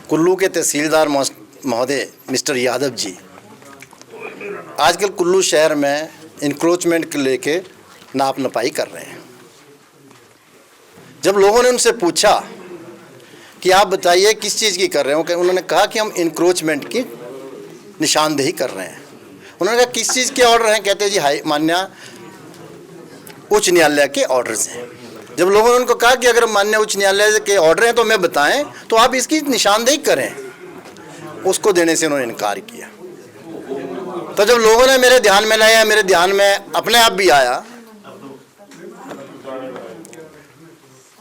कुल्लू के तहसीलदार महोदय मिस्टर यादव जी आजकल कुल्लू शहर में इंक्रोचमेंट को लेके नाप नपाई कर रहे हैं। जब लोगों ने उनसे पूछा कि आप बताइए किस चीज़ की कर रहे हो, कि उन्होंने कहा कि हम इंक्रोचमेंट की निशानदेही कर रहे हैं। उन्होंने कहा किस चीज़ के ऑर्डर हैं? कहते जी माननीय उच्च न्यायालय के ऑर्डर्स हैं। जब लोगों ने उनको कहा कि अगर माननीय उच्च न्यायालय के ऑर्डर हैं तो हमें बताएं, तो आप इसकी निशानदेही करें, उसको देने से उन्होंने इनकार किया। तो जब लोगों ने मेरे ध्यान में लाया, मेरे ध्यान में अपने आप भी आया,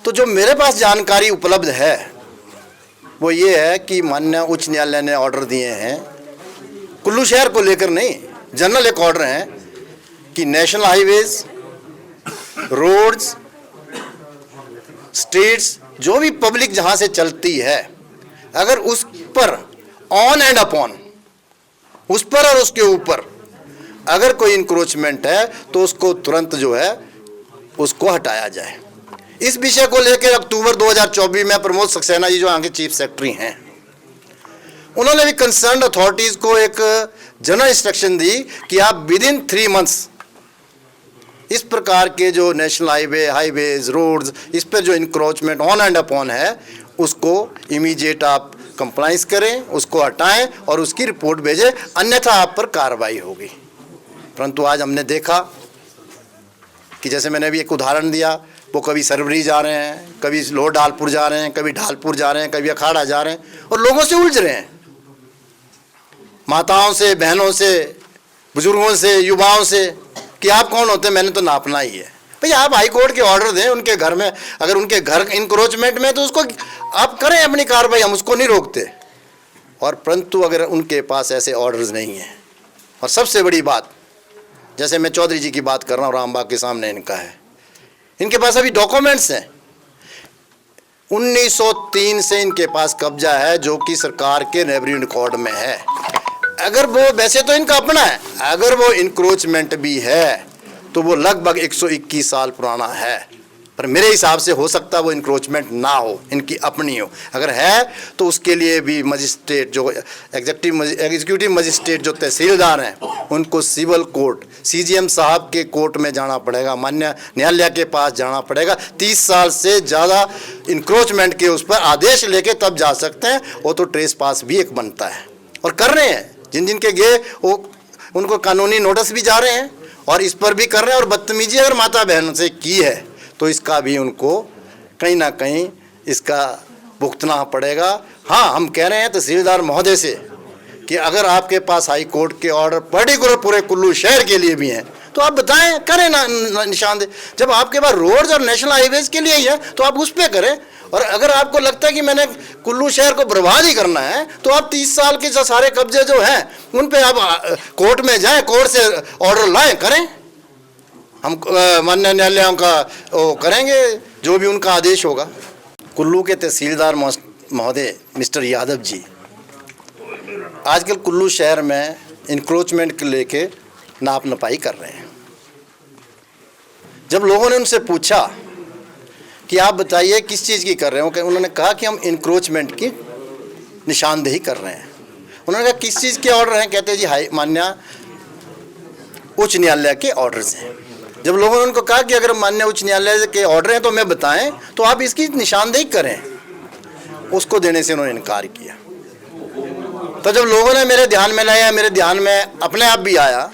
तो जो मेरे पास जानकारी उपलब्ध है वो ये है कि माननीय उच्च न्यायालय ने ऑर्डर दिए हैं, कुल्लू शहर को लेकर नहीं, जनरल एक ऑर्डर है कि नेशनल हाईवेज, रोड्स, स्ट्रीट्स, जो भी पब्लिक जहां से चलती है, अगर उस पर ऑन एंड अपॉन, उस पर और उसके ऊपर अगर कोई इंक्रोचमेंट है तो उसको तुरंत जो है उसको हटाया जाए। इस विषय को लेकर अक्टूबर 2024 में प्रमोद सक्सेना जी जो यहाँ के चीफ सेक्रेटरी हैं, उन्होंने भी कंसर्न्ड अथॉरिटीज को एक जनरल इंस्ट्रक्शन दी कि आप विद इन 3 मंथ्स इस प्रकार के जो नेशनल हाईवेज, रोड्स, इस पर जो इंक्रोचमेंट ऑन एंड अपॉन है उसको इमीडिएट आप कंप्लाइंस करें, उसको हटाएं और उसकी रिपोर्ट भेजें, अन्यथा आप पर कार्रवाई होगी। परंतु आज हमने देखा कि जैसे मैंने अभी एक उदाहरण दिया, वो कभी सरवरी जा रहे हैं, कभी लोअर ढालपुर जा रहे हैं, कभी ढालपुर जा रहे हैं, कभी अखाड़ा जा रहे हैं और लोगों से उलझ रहे हैं, माताओं से, बहनों से, बुजुर्गों से, युवाओं से, कि आप कौन होते हैं, मैंने तो नापना ही है। भाई आप हाई कोर्ट के ऑर्डर दें उनके घर में, अगर उनके घर इंक्रोचमेंट में तो उसको आप करें अपनी कार्रवाई, हम उसको नहीं रोकते। और परंतु अगर उनके पास ऐसे ऑर्डर्स नहीं हैं, और सबसे बड़ी बात, जैसे मैं चौधरी जी की बात कर रहा हूँ, रामबाग के सामने इनका है, इनके पास अभी डॉक्यूमेंट्स हैं, 1903 से इनके पास कब्जा है जो कि सरकार के रेवेन्यू रिकॉर्ड में है। अगर वो, वैसे तो इनका अपना है, अगर वो इंक्रोचमेंट भी है तो वो लगभग 121 साल पुराना है, पर मेरे हिसाब से हो सकता है वो इंक्रोचमेंट ना हो, इनकी अपनी हो। अगर है तो उसके लिए भी मजिस्ट्रेट, जो एग्जीक्यूटिव मजिस्ट्रेट जो तहसीलदार हैं, उनको सिविल कोर्ट, सीजीएम साहब के कोर्ट में जाना पड़ेगा, मान्य न्यायालय के पास जाना पड़ेगा। 30 साल से ज़्यादा इंक्रोचमेंट के उस पर आदेश लेके तब जा सकते हैं। वो तो ट्रेस पास भी एक बनता है, और कर रहे हैं, जिन जिन के गए वो उनको कानूनी नोटिस भी जा रहे हैं और इस पर भी कर रहे हैं। और बदतमीजी अगर माता बहन से की है तो इसका भी उनको कहीं ना कहीं इसका भुगतना पड़ेगा। हाँ, हम कह रहे हैं तहसीलदार महोदय से कि अगर आपके पास हाई कोर्ट के ऑर्डर पर्टिकुलर पूरे कुल्लू शहर के लिए भी हैं तो आप बताएं, करें ना निशानदेही। जब आपके पास रोड्स और नेशनल हाईवेज के लिए ही है तो आप उस पर करें। और अगर आपको लगता है कि मैंने कुल्लू शहर को बर्बाद ही करना है तो आप 30 साल के जो सारे कब्जे जो हैं उन पे आप कोर्ट में जाएं, कोर्ट से ऑर्डर लाएं, करें। हम माननीय न्यायालयों का वो करेंगे जो भी उनका आदेश होगा। कुल्लू के तहसीलदार महोदय मिस्टर यादव जी आजकल कुल्लू शहर में इंक्रोचमेंट को लेके नाप नपाई कर रहे हैं। जब लोगों ने उनसे पूछा कि आप बताइए किस चीज़ की कर रहे हो, कि उन्होंने कहा कि हम इंक्रोचमेंट की निशानदेही कर रहे हैं। उन्होंने कहा किस चीज़ के ऑर्डर हैं? कहते जी माननीय उच्च न्यायालय के ऑर्डर्स हैं। जब लोगों ने उनको कहा कि अगर माननीय उच्च न्यायालय के ऑर्डर हैं तो हमें बताएं, तो आप इसकी निशानदेही करें, उसको देने से उन्होंने इनकार किया। तो जब लोगों ने मेरे ध्यान में लाया, मेरे ध्यान में अपने आप भी आया,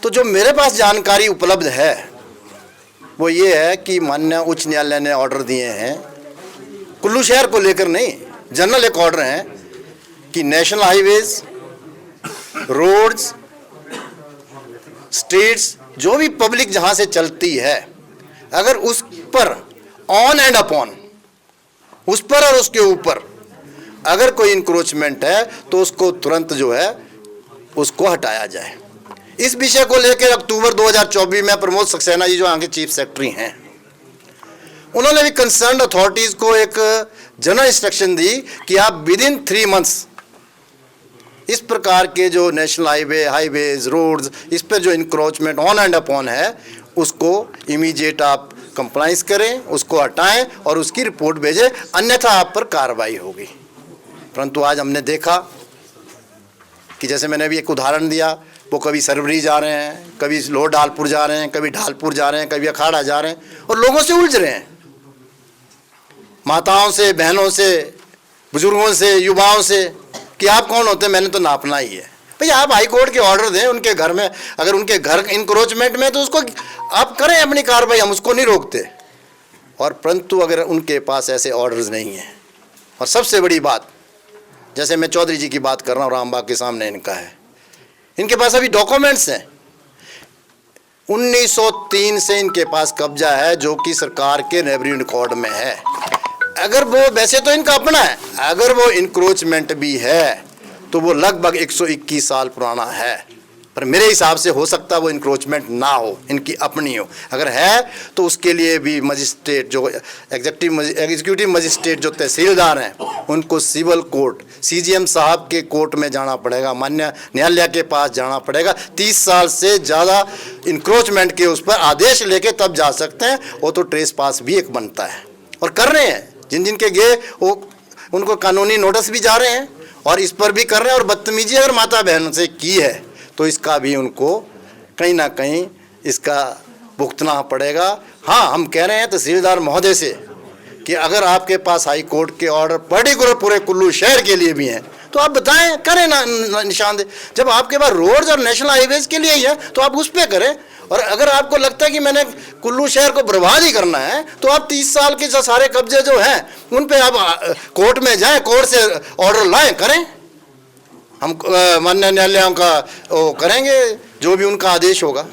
तो जो मेरे पास जानकारी उपलब्ध है वो ये है कि माननीय उच्च न्यायालय ने ऑर्डर दिए हैं, कुल्लू शहर को लेकर नहीं, जनरल एक ऑर्डर है कि नेशनल हाईवेज, रोड्स, स्ट्रीट्स, जो भी पब्लिक जहां से चलती है, अगर उस पर ऑन एंड अपॉन, उस पर और उसके ऊपर अगर कोई इंक्रोचमेंट है तो उसको तुरंत जो है उसको हटाया जाए। इस विषय को लेकर अक्टूबर 2024 में प्रमोद सक्सेना जी जो यहाँ के चीफ सेक्रेटरी हैं, उन्होंने भी कंसर्न्ड अथॉरिटीज को एक जनरल इंस्ट्रक्शन दी कि आप विद इन 3 मंथ्स इस प्रकार के जो नेशनल हाईवेज, रोड्स, इस पर जो इंक्रोचमेंट ऑन एंड अपॉन है उसको इमीडिएट आप कंप्लाइंस करें, उसको हटाएं और उसकी रिपोर्ट भेजें, अन्यथा आप पर कार्रवाई होगी। परंतु आज हमने देखा कि जैसे मैंने अभी एक उदाहरण दिया, वो कभी सरवरी जा रहे हैं, कभी लोअर ढालपुर जा रहे हैं, कभी ढालपुर जा रहे हैं, कभी अखाड़ा जा रहे हैं और लोगों से उलझ रहे हैं, माताओं से, बहनों से, बुजुर्गों से, युवाओं से कि आप कौन होते हैं, मैंने तो नापना ही है। भैया आप हाई कोर्ट के ऑर्डर दें उनके घर में, अगर उनके घर इंक्रोचमेंट में तो उसको आप करें अपनी कार्रवाई, हम उसको नहीं रोकते। और परंतु अगर उनके पास ऐसे ऑर्डर्स नहीं हैं, और सबसे बड़ी बात, जैसे मैं चौधरी जी की बात कर रहा हूँ, रामबाग के सामने इनका है, इनके पास अभी डॉक्यूमेंट्स हैं, 1903 से इनके पास कब्जा है जो कि सरकार के रेवेन्यू रिकॉर्ड में है। अगर वो वैसे तो इनका अपना है, अगर वो इंक्रोचमेंट भी है तो वो लगभग 121 साल पुराना है। पर मेरे हिसाब से हो सकता है वो इंक्रोचमेंट ना हो, इनकी अपनी हो। अगर है तो उसके लिए भी मजिस्ट्रेट जो एग्जीक्यूटिव मजिस्ट्रेट जो तहसीलदार हैं उनको सिविल कोर्ट, सीजीएम साहब के कोर्ट में जाना पड़ेगा, मान्य न्यायालय के पास जाना पड़ेगा। 30 साल से ज़्यादा इंक्रोचमेंट के उस पर आदेश लेके तब जा सकते हैं। वो तो ट्रेस पास भी एक बनता है और कर रहे हैं, जिन जिन के गए वो उनको कानूनी नोटिस भी जा रहे हैं और इस पर भी कर रहे हैं। और बदतमीजी अगर माता बहन से की है तो इसका भी उनको कहीं ना कहीं इसका भुगतना पड़ेगा। हाँ, हम कह रहे हैं तहसीलदार महोदय से कि अगर आपके पास हाई कोर्ट के ऑर्डर पर्टिकुलर पूरे कुल्लू शहर के लिए भी हैं तो आप बताएं, करें ना निशानदेह। जब आपके पास रोड्स और नेशनल हाईवेज के लिए ही है तो आप उस पर करें। और अगर आपको लगता है कि मैंने कुल्लू शहर को बर्बाद ही करना है तो आप 30 साल के जो सारे कब्जे जो हैं उन पे आप कोर्ट में जाएं, कोर्ट से ऑर्डर लाएं, करें। हम माननीय न्यायालयों का वो करेंगे जो भी उनका आदेश होगा।